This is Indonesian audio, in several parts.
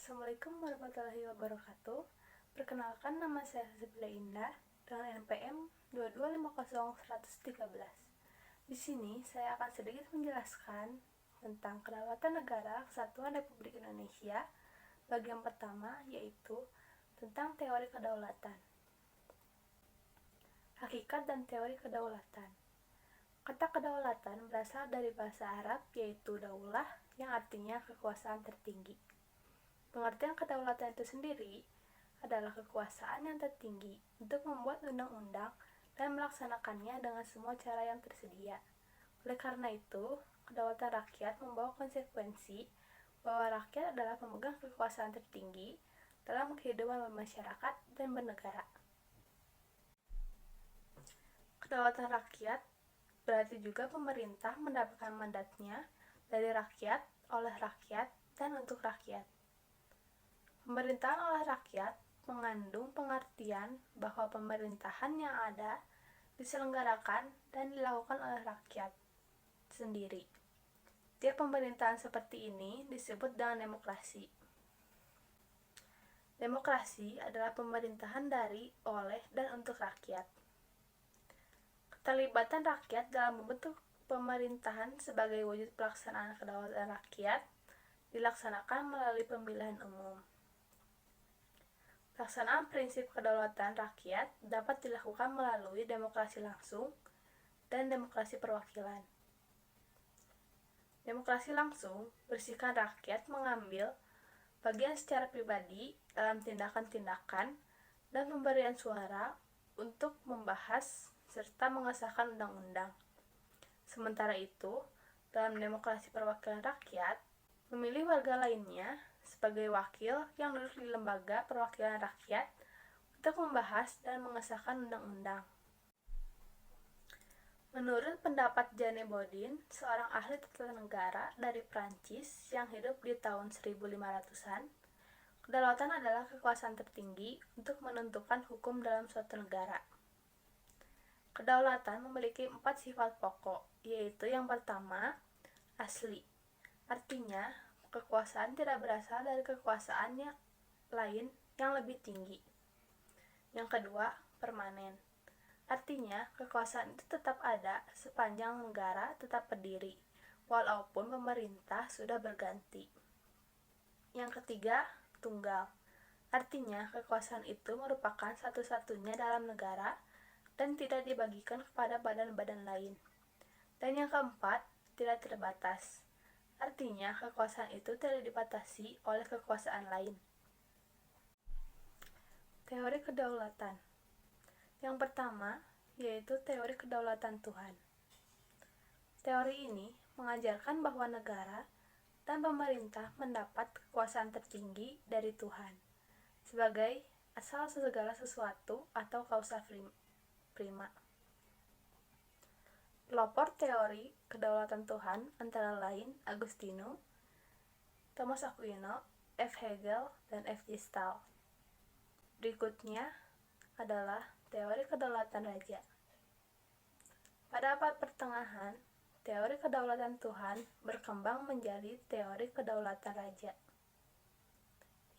Assalamualaikum warahmatullahi wabarakatuh. Perkenalkan, nama saya Zabila Indah dengan NPM 2250113. Di sini saya akan sedikit menjelaskan tentang kedaulatan negara Kesatuan Republik Indonesia. Bagian pertama yaitu tentang teori kedaulatan. Hakikat dan teori kedaulatan. Kata kedaulatan berasal dari bahasa Arab yaitu daulah yang artinya kekuasaan tertinggi. Pengertian kedaulatan itu sendiri adalah kekuasaan yang tertinggi untuk membuat undang-undang dan melaksanakannya dengan semua cara yang tersedia. Oleh karena itu, kedaulatan rakyat membawa konsekuensi bahwa rakyat adalah pemegang kekuasaan tertinggi dalam kehidupan bermasyarakat dan bernegara. Kedaulatan rakyat berarti juga pemerintah mendapatkan mandatnya dari rakyat, oleh rakyat, dan untuk rakyat. Pemerintahan oleh rakyat mengandung pengertian bahwa pemerintahan yang ada diselenggarakan dan dilakukan oleh rakyat sendiri. Tiap pemerintahan seperti ini disebut dengan demokrasi. Demokrasi adalah pemerintahan dari, oleh, dan untuk rakyat. Keterlibatan rakyat dalam membentuk pemerintahan sebagai wujud pelaksanaan kedaulatan rakyat dilaksanakan melalui pemilihan umum. Pelaksanaan prinsip kedaulatan rakyat dapat dilakukan melalui demokrasi langsung dan demokrasi perwakilan. Demokrasi langsung berisikan rakyat mengambil bagian secara pribadi dalam tindakan-tindakan dan pemberian suara untuk membahas serta mengesahkan undang-undang. Sementara itu, dalam demokrasi perwakilan rakyat, memilih warga lainnya sebagai wakil yang duduk di lembaga perwakilan rakyat untuk membahas dan mengesahkan undang-undang. Menurut pendapat Jeanne Bodin, seorang ahli tata negara dari Prancis yang hidup di tahun 1500-an, kedaulatan adalah kekuasaan tertinggi untuk menentukan hukum dalam suatu negara. Kedaulatan memiliki 4 sifat pokok, yaitu yang pertama, asli. Artinya, kekuasaan tidak berasal dari kekuasaan yang lain yang lebih tinggi. Yang kedua, permanen. Artinya, kekuasaan itu tetap ada sepanjang negara tetap berdiri, walaupun pemerintah sudah berganti. Yang ketiga, tunggal. Artinya, kekuasaan itu merupakan satu-satunya dalam negara dan tidak dibagikan kepada badan-badan lain. Dan yang keempat, tidak terbatas. Artinya, kekuasaan itu tidak dibatasi oleh kekuasaan lain. Teori kedaulatan. Yang pertama, yaitu teori kedaulatan Tuhan. Teori ini mengajarkan bahwa negara dan pemerintah mendapat kekuasaan tertinggi dari Tuhan sebagai asal segala sesuatu atau kausa prima. Pelopor teori kedaulatan Tuhan antara lain Agustinus, Thomas Aquino, F. Hegel, dan F. Gestalt. Berikutnya adalah teori kedaulatan raja. Pada abad pertengahan, teori kedaulatan Tuhan berkembang menjadi teori kedaulatan raja,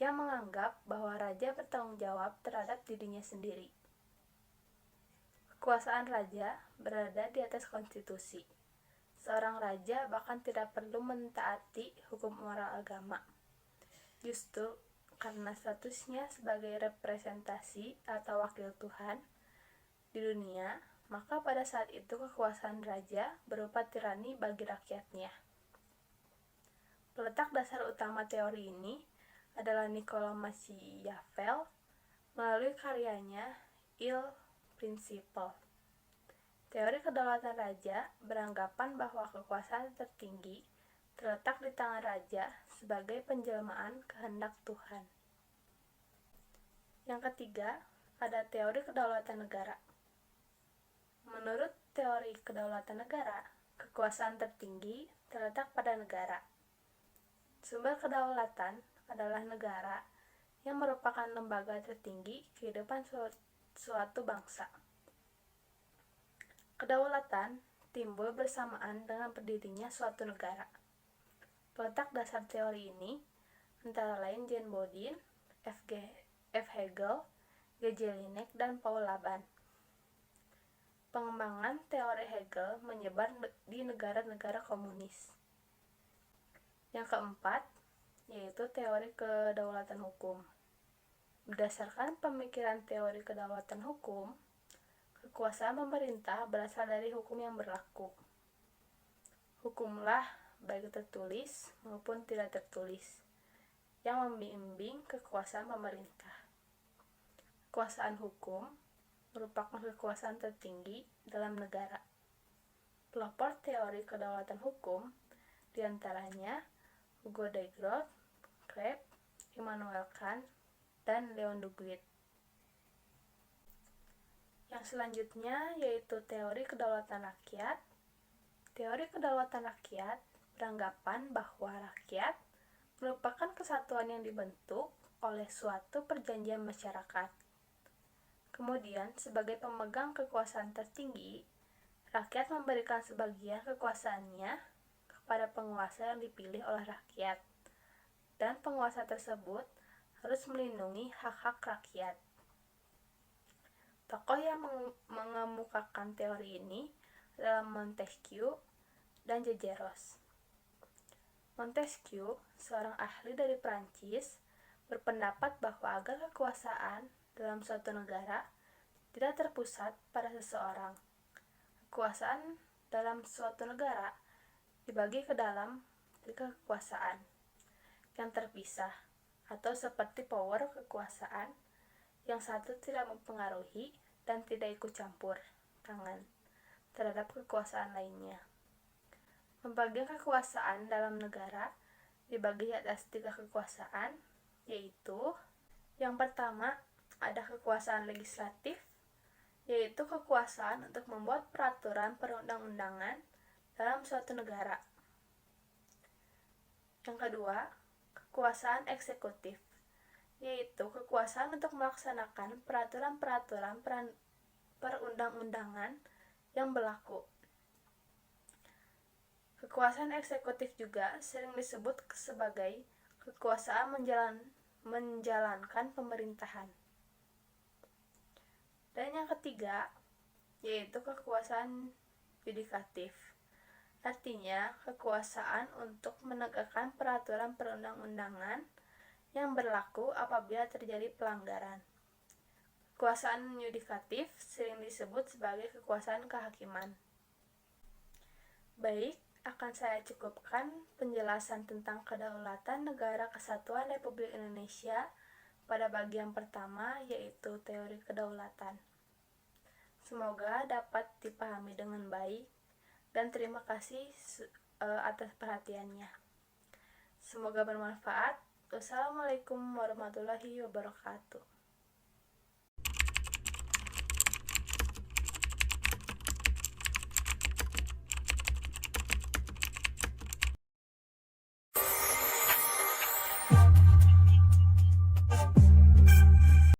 yang menganggap bahwa raja bertanggung jawab terhadap dirinya sendiri. Kekuasaan raja berada di atas konstitusi. Seorang raja bahkan tidak perlu mentaati hukum moral agama. Justru karena statusnya sebagai representasi atau wakil Tuhan di dunia, maka pada saat itu kekuasaan raja berupa tirani bagi rakyatnya. Peletak dasar utama teori ini adalah Nicolas Machiavel melalui karyanya Il Principe. Teori kedaulatan raja beranggapan bahwa kekuasaan tertinggi terletak di tangan raja sebagai penjelmaan kehendak Tuhan. Yang ketiga, ada teori kedaulatan negara. Menurut teori kedaulatan negara, kekuasaan tertinggi terletak pada negara. Sumber kedaulatan adalah negara yang merupakan lembaga tertinggi kehidupan suatu bangsa. Kedaulatan timbul bersamaan dengan berdirinya suatu negara. Peletak dasar teori ini antara lain Jean Bodin, F. Hegel, G. Jelinek, dan Paul Laban. Pengembangan teori Hegel menyebar di negara-negara komunis. Yang keempat, yaitu teori kedaulatan hukum. Berdasarkan pemikiran teori kedaulatan hukum, kekuasaan pemerintah berasal dari hukum yang berlaku. Hukumlah, baik tertulis maupun tidak tertulis, yang membimbing kekuasaan pemerintah. Kekuasaan hukum merupakan kekuasaan tertinggi dalam negara. Pelopor teori kedaulatan hukum diantaranya Hugo de Groot, Kreb, Immanuel Kant, dan Leon Duguid. Yang selanjutnya yaitu teori kedaulatan rakyat. Teori kedaulatan rakyat beranggapan bahwa rakyat merupakan kesatuan yang dibentuk oleh suatu perjanjian masyarakat. Kemudian, sebagai pemegang kekuasaan tertinggi, rakyat memberikan sebagian kekuasaannya kepada penguasa yang dipilih oleh rakyat, dan penguasa tersebut harus melindungi hak-hak rakyat. Tokoh yang mengemukakan teori ini adalah Montesquieu dan Jageros. Montesquieu, seorang ahli dari Prancis, berpendapat bahwa agar kekuasaan dalam suatu negara tidak terpusat pada seseorang. Kekuasaan dalam suatu negara dibagi ke dalam tiga kekuasaan yang terpisah, atau seperti power kekuasaan, yang satu tidak mempengaruhi dan tidak ikut campur tangan terhadap kekuasaan lainnya. Pembagian kekuasaan dalam negara dibagi atas tiga kekuasaan, yaitu yang pertama ada kekuasaan legislatif, yaitu kekuasaan untuk membuat peraturan perundang-undangan dalam suatu negara. Yang kedua, kekuasaan eksekutif, yaitu kekuasaan untuk melaksanakan peraturan-peraturan perundang-undangan yang berlaku. Kekuasaan eksekutif juga sering disebut sebagai kekuasaan menjalankan pemerintahan. Dan yang ketiga, yaitu kekuasaan yudikatif. Artinya, kekuasaan untuk menegakkan peraturan perundang-undangan yang berlaku apabila terjadi pelanggaran. Kekuasaan yudikatif sering disebut sebagai kekuasaan kehakiman. Baik, akan saya cukupkan penjelasan tentang kedaulatan Negara Kesatuan Republik Indonesia pada bagian pertama, yaitu teori kedaulatan. Semoga dapat dipahami dengan baik, dan terima kasih atas perhatiannya. Semoga bermanfaat. Wassalamualaikum warahmatullahi wabarakatuh.